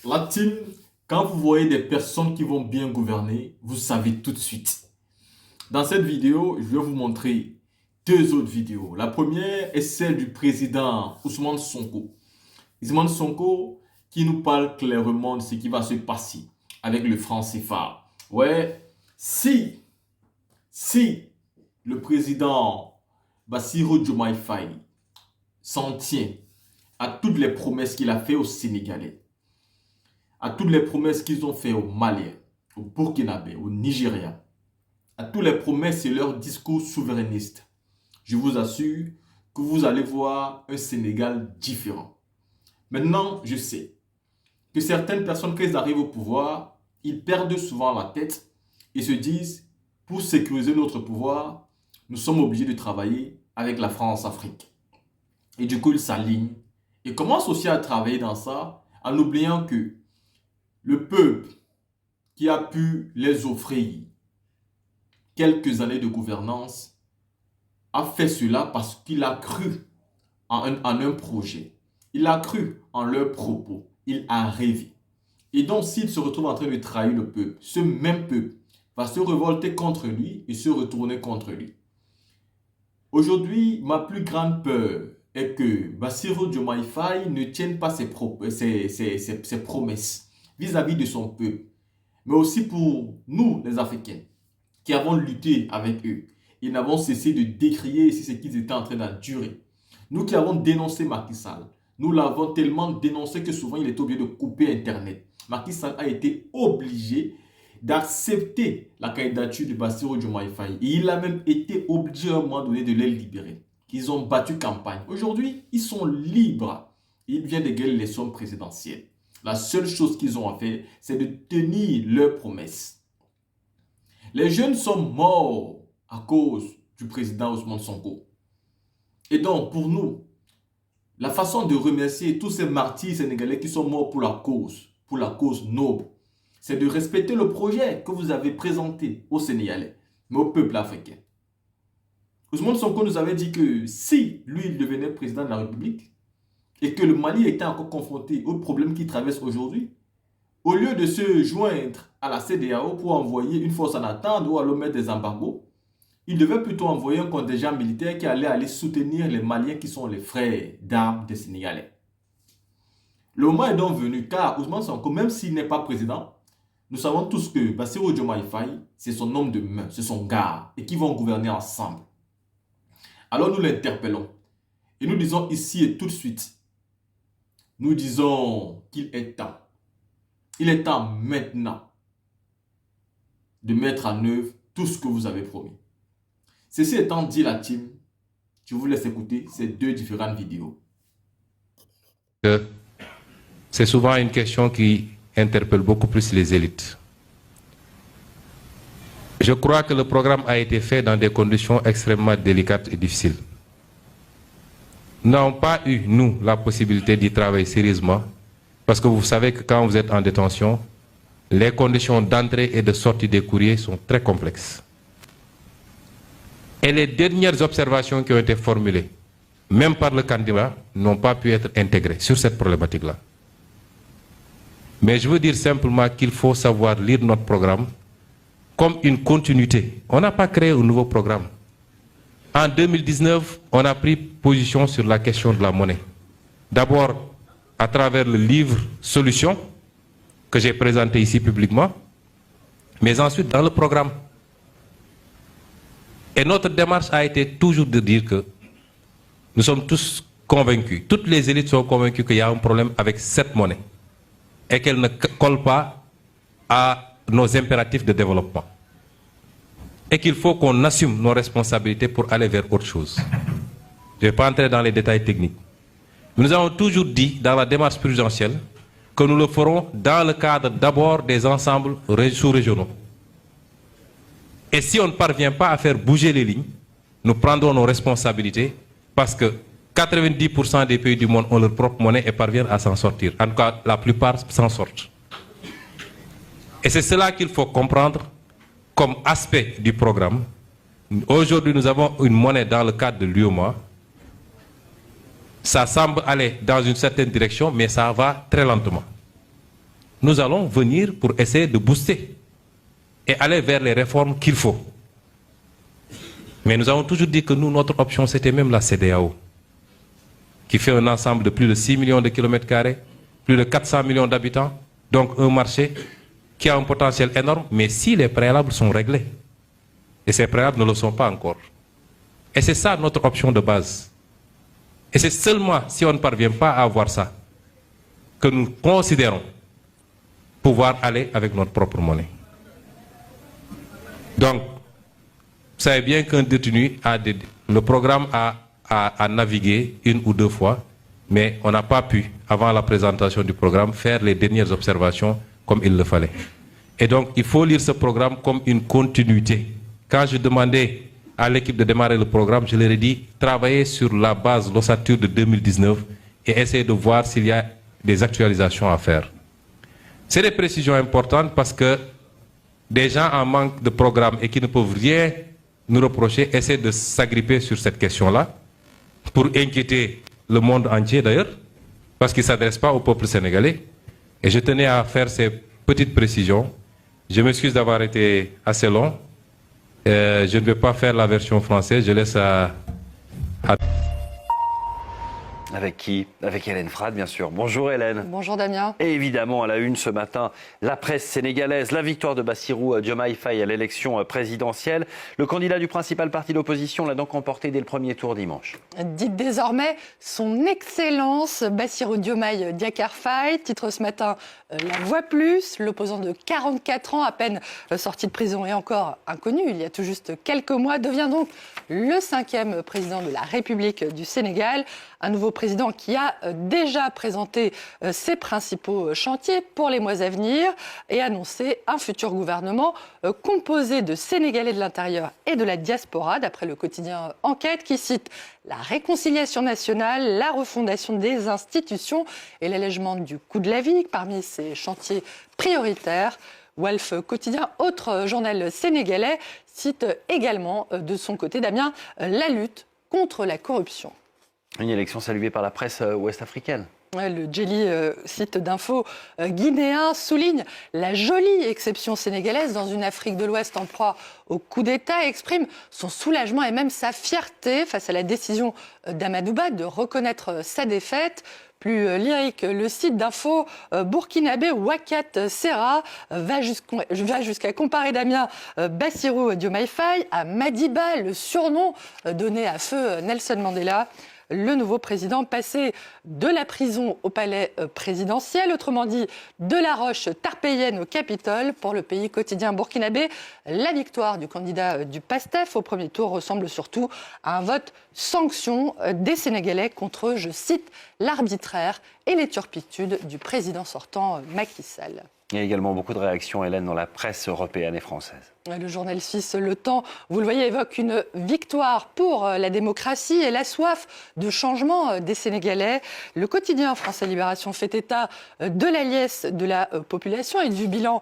La team, quand vous voyez des personnes qui vont bien gouverner, vous savez tout de suite. Dans cette vidéo, je vais vous montrer deux autres vidéos. La première est celle du président Ousmane Sonko. Ousmane Sonko qui nous parle clairement de ce qui va se passer avec le franc CFA. Ouais, si le président Bassirou Diomaye Faye s'en tient à toutes les promesses qu'il a faites aux Sénégalais, à toutes les promesses qu'ils ont faites aux Maliens, aux Burkinabés, aux Nigériens, à toutes les promesses et leurs discours souverainistes, je vous assure que vous allez voir un Sénégal différent. Maintenant, je sais que certaines personnes, quand elles arrivent au pouvoir, ils perdent souvent la tête et se disent, pour sécuriser notre pouvoir, nous sommes obligés de travailler avec la France-Afrique. Et du coup, ils s'alignent et commencent aussi à travailler dans ça en oubliant que le peuple qui a pu les offrir quelques années de gouvernance a fait cela parce qu'il a cru en un projet. Il a cru en leurs propos. Il a rêvé. Et donc, s'il se retrouve en train de trahir le peuple, ce même peuple va se révolter contre lui et se retourner contre lui. Aujourd'hui, ma plus grande peur est que Bassirou Diomaye Faye ne tienne pas ses promesses vis-à-vis de son peuple, mais aussi pour nous, les Africains, qui avons lutté avec eux et n'avons cessé de décrier ce qu'ils étaient en train d'endurer. Nous qui avons dénoncé Macky Sall, nous l'avons tellement dénoncé que souvent il est obligé de couper Internet. Macky Sall a été obligé d'accepter la candidature de Bassirou Diomaye Faye. Et il a même été obligé à un moment donné de les libérer. Ils ont battu campagne. Aujourd'hui, ils sont libres. Ils viennent de gagner l'élection présidentielle. La seule chose qu'ils ont à faire, c'est de tenir leurs promesses. Les jeunes sont morts à cause du président Ousmane Sonko. Et donc, pour nous, la façon de remercier tous ces martyrs sénégalais qui sont morts pour la cause noble, c'est de respecter le projet que vous avez présenté aux Sénégalais, mais au peuple africain. Ousmane Sonko nous avait dit que si lui, il devenait président de la République et que le Mali était encore confronté aux problèmes qu'il traverse aujourd'hui, au lieu de se joindre à la CEDEAO pour envoyer une force en attente ou alors mettre des embargos, il devait plutôt envoyer un contingent militaire qui allait aller soutenir les Maliens qui sont les frères d'armes des Sénégalais. Le moment est donc venu car Ousmane Sonko, même s'il n'est pas président, nous savons tous que Bassirou Diomaye Faye, c'est son homme de main, c'est son gars et qu'ils vont gouverner ensemble. Alors nous l'interpellons et nous disons ici et tout de suite, nous disons qu'il est temps. Il est temps maintenant de mettre en œuvre tout ce que vous avez promis. Ceci étant dit, la team, je vous laisse écouter ces deux différentes vidéos. C'est souvent une question qui interpelle beaucoup plus les élites. Je crois que le programme a été fait dans des conditions extrêmement délicates et difficiles. Nous n'avons pas eu, nous, la possibilité d'y travailler sérieusement, parce que vous savez que quand vous êtes en détention, les conditions d'entrée et de sortie des courriers sont très complexes. Et les dernières observations qui ont été formulées, même par le candidat, n'ont pas pu être intégrées sur cette problématique-là. Mais je veux dire simplement qu'il faut savoir lire notre programme comme une continuité. On n'a pas créé un nouveau programme. En 2019, on a pris position sur la question de la monnaie. D'abord, à travers le livre Solutions, que j'ai présenté ici publiquement, mais ensuite dans le programme. Et notre démarche a été toujours de dire que nous sommes tous convaincus, toutes les élites sont convaincues qu'il y a un problème avec cette monnaie et qu'elle ne colle pas à nos impératifs de développement. Et qu'il faut qu'on assume nos responsabilités pour aller vers autre chose. Je ne vais pas entrer dans les détails techniques. Nous avons toujours dit dans la démarche présidentielle que nous le ferons dans le cadre d'abord des ensembles sous-régionaux. Et si on ne parvient pas à faire bouger les lignes, nous prendrons nos responsabilités parce que 90% des pays du monde ont leur propre monnaie et parviennent à s'en sortir. En tout cas, la plupart s'en sortent. Et c'est cela qu'il faut comprendre comme aspect du programme. Aujourd'hui, nous avons une monnaie dans le cadre de l'UEMOA. Ça semble aller dans une certaine direction, mais ça va très lentement. nous allons venir pour essayer de booster et aller vers les réformes qu'il faut. Mais nous avons toujours dit que nous, notre option, c'était même la CEDEAO, qui fait un ensemble de plus de 6 millions de kilomètres carrés, plus de 400 millions d'habitants, donc un marché qui a un potentiel énorme, mais si les préalables sont réglés, et ces préalables ne le sont pas encore. Et c'est ça notre option de base. Et c'est seulement si on ne parvient pas à avoir ça, que nous considérons pouvoir aller avec notre propre monnaie. Donc, vous savez bien qu'un détenu a le programme a navigué une ou deux fois, mais on n'a pas pu, avant la présentation du programme, faire les dernières observations comme il le fallait. Et donc, il faut lire ce programme comme une continuité. Quand je demandais à l'équipe de démarrer le programme, je leur ai dit, travaillez sur la base l'ossature de 2019 et essayez de voir s'il y a des actualisations à faire. C'est des précisions importantes parce que des gens en manque de programme et qui ne peuvent rien nous reprocher essaient de s'agripper sur cette question-là pour inquiéter le monde entier d'ailleurs, parce qu'ils ne s'adressent pas au peuple sénégalais. Et je tenais à faire ces petites précisions. Je m'excuse d'avoir été assez long. Je ne vais pas faire la version française, je laisse à... Avec qui? Avec Hélène Frade, bien sûr. Bonjour Hélène. Bonjour Damien. Et évidemment, à la une ce matin, la presse sénégalaise, la victoire de Bassirou Diomaye Faye à l'élection présidentielle. Le candidat du principal parti d'opposition l'a donc emporté dès le premier tour dimanche. Dites désormais son Excellence Bassirou Diomaye Diakhar Faye, titre ce matin La Voix Plus, l'opposant de 44 ans, à peine sorti de prison et encore inconnu il y a tout juste quelques mois, devient donc le 5e président de la République du Sénégal. Un nouveau président qui a déjà présenté ses principaux chantiers pour les mois à venir et annoncé un futur gouvernement composé de Sénégalais de l'intérieur et de la diaspora, d'après le quotidien Enquête, qui cite la réconciliation nationale, la refondation des institutions et l'allègement du coût de la vie parmi ces chantiers prioritaires. Walf Quotidien, autre journal sénégalais, cite également de son côté, Damien, la lutte contre la corruption. Une élection saluée par la presse ouest-africaine. Ouais, le Jelly, site d'info guinéen, souligne la jolie exception sénégalaise dans une Afrique de l'Ouest en proie au coup d'État et exprime son soulagement et même sa fierté face à la décision d'Amadouba de reconnaître sa défaite. Plus lyrique, le site d'info burkinabé Wakat Serra va jusqu'à comparer Damien Bassirou Diomaye Faye à Madiba, le surnom donné à feu Nelson Mandela. Le nouveau président passé de la prison au palais présidentiel, autrement dit de la roche tarpéienne au Capitole. Pour le pays quotidien burkinabé, la victoire du candidat du PASTEF au premier tour ressemble surtout à un vote sanction des Sénégalais contre, je cite, l'arbitraire et les turpitudes du président sortant Macky Sall. Il y a également beaucoup de réactions, Hélène, dans la presse européenne et française. Le journal suisse Le Temps, vous le voyez, évoque une victoire pour la démocratie et la soif de changement des Sénégalais. Le quotidien français Libération fait état de la liesse de la population et du bilan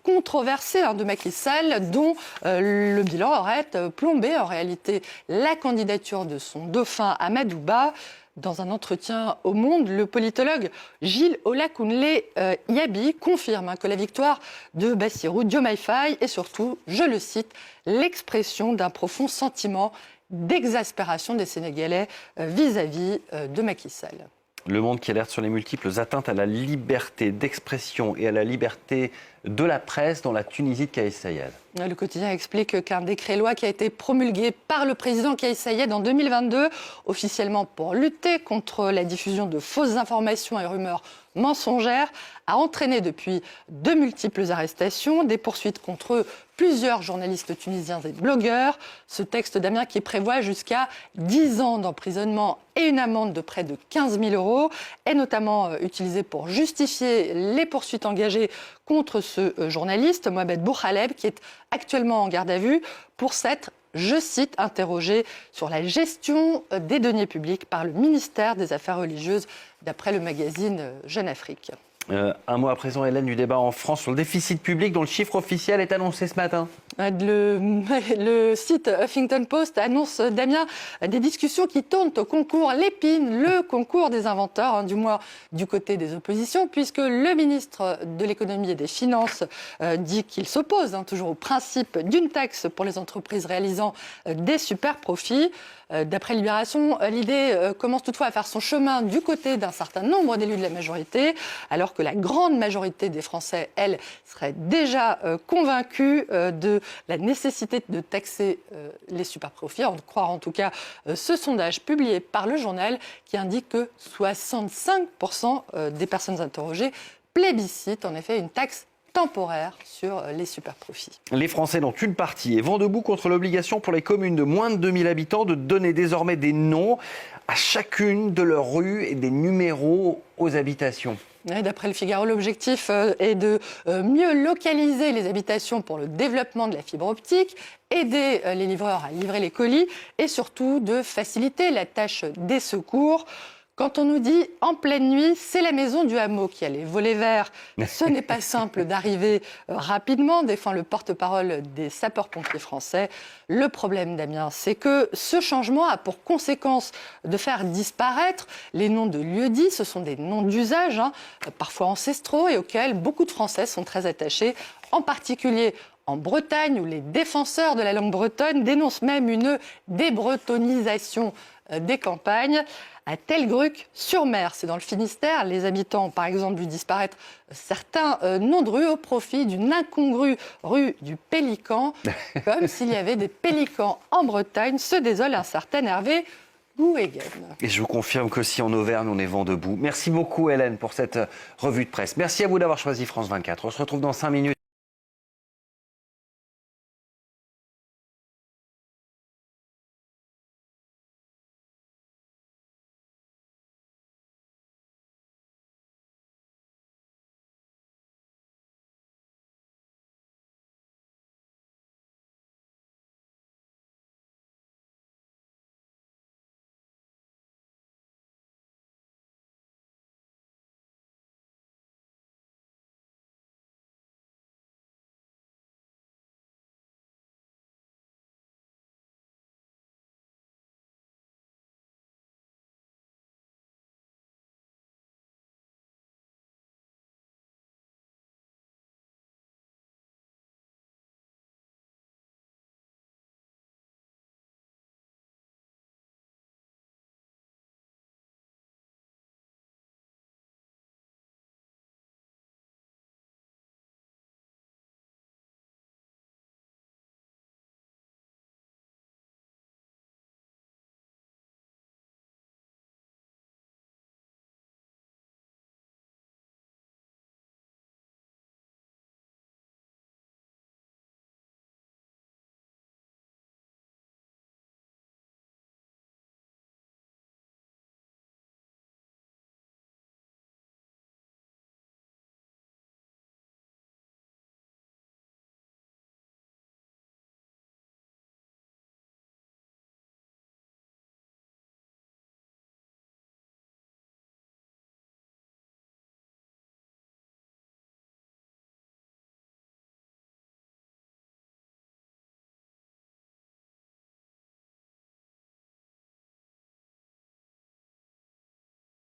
controversé de Macky Sall, dont le bilan aurait plombé en réalité la candidature de son dauphin Amadouba. Dans un entretien au Monde, le politologue Gilles Olakunle Yabi confirme que la victoire de Bassirou Diomaye Faye est surtout, je le cite, l'expression d'un profond sentiment d'exaspération des Sénégalais vis-à-vis de Macky Sall. Le Monde qui alerte sur les multiples atteintes à la liberté d'expression et à la liberté de la presse dans la Tunisie de Kais Saied. Le quotidien explique qu'un décret-loi qui a été promulgué par le président Kais Saied en 2022, officiellement pour lutter contre la diffusion de fausses informations et rumeurs mensongères, a entraîné depuis de multiples arrestations, des poursuites contre plusieurs journalistes tunisiens et blogueurs. Ce texte, Damien, qui prévoit jusqu'à 10 ans d'emprisonnement et une amende de près de 15 000 €, est notamment utilisé pour justifier les poursuites engagées contre ce journaliste, Mohamed Bouchaleb, qui est actuellement en garde à vue pour s'être, je cite, interrogé sur la gestion des deniers publics par le ministère des Affaires religieuses, d'après le magazine Jeune Afrique. Un mot à présent, Hélène, du débat en France sur le déficit public dont le chiffre officiel est annoncé ce matin. Le site Huffington Post annonce, Damien, des discussions qui tournent au concours Lépine, le concours des inventeurs, du moins du côté des oppositions, puisque le ministre de l'économie et des finances dit qu'il s'oppose toujours au principe d'une taxe pour les entreprises réalisant des super profits. D'après Libération, l'idée commence toutefois à faire son chemin du côté d'un certain nombre d'élus de la majorité, alors que la grande majorité des Français, elle, serait déjà convaincue de la nécessité de taxer les super-profits, en croire en tout cas ce sondage publié par le journal qui indique que 65% des personnes interrogées plébiscitent en effet une taxe temporaire sur les super-profits. Les Français, dont une partie, est vent debout contre l'obligation pour les communes de moins de 2000 habitants de donner désormais des noms à chacune de leurs rues et des numéros aux habitations. D'après le Figaro, l'objectif est de mieux localiser les habitations pour le développement de la fibre optique, aider les livreurs à livrer les colis et surtout de faciliter la tâche des secours. Quand on nous dit en pleine nuit, c'est la maison du hameau qui a les volets verts, ce n'est pas simple d'arriver rapidement, défend le porte-parole des sapeurs-pompiers français. Le problème, Damien, c'est que ce changement a pour conséquence de faire disparaître les noms de lieux-dits. Ce sont des noms d'usage, parfois ancestraux, et auxquels beaucoup de Français sont très attachés, en particulier en Bretagne, où les défenseurs de la langue bretonne dénoncent même une débretonisation des campagnes. À Telgruc-sur-Mer, c'est dans le Finistère, les habitants ont par exemple vu disparaître certains noms de rues au profit d'une incongrue rue du Pélican, comme s'il y avait des pélicans en Bretagne, se désole un certain Hervé Gouegen. Et je vous confirme qu'aussi en Auvergne, on est vent debout. Merci beaucoup Hélène pour cette revue de presse. Merci à vous d'avoir choisi France 24. On se retrouve dans 5 minutes.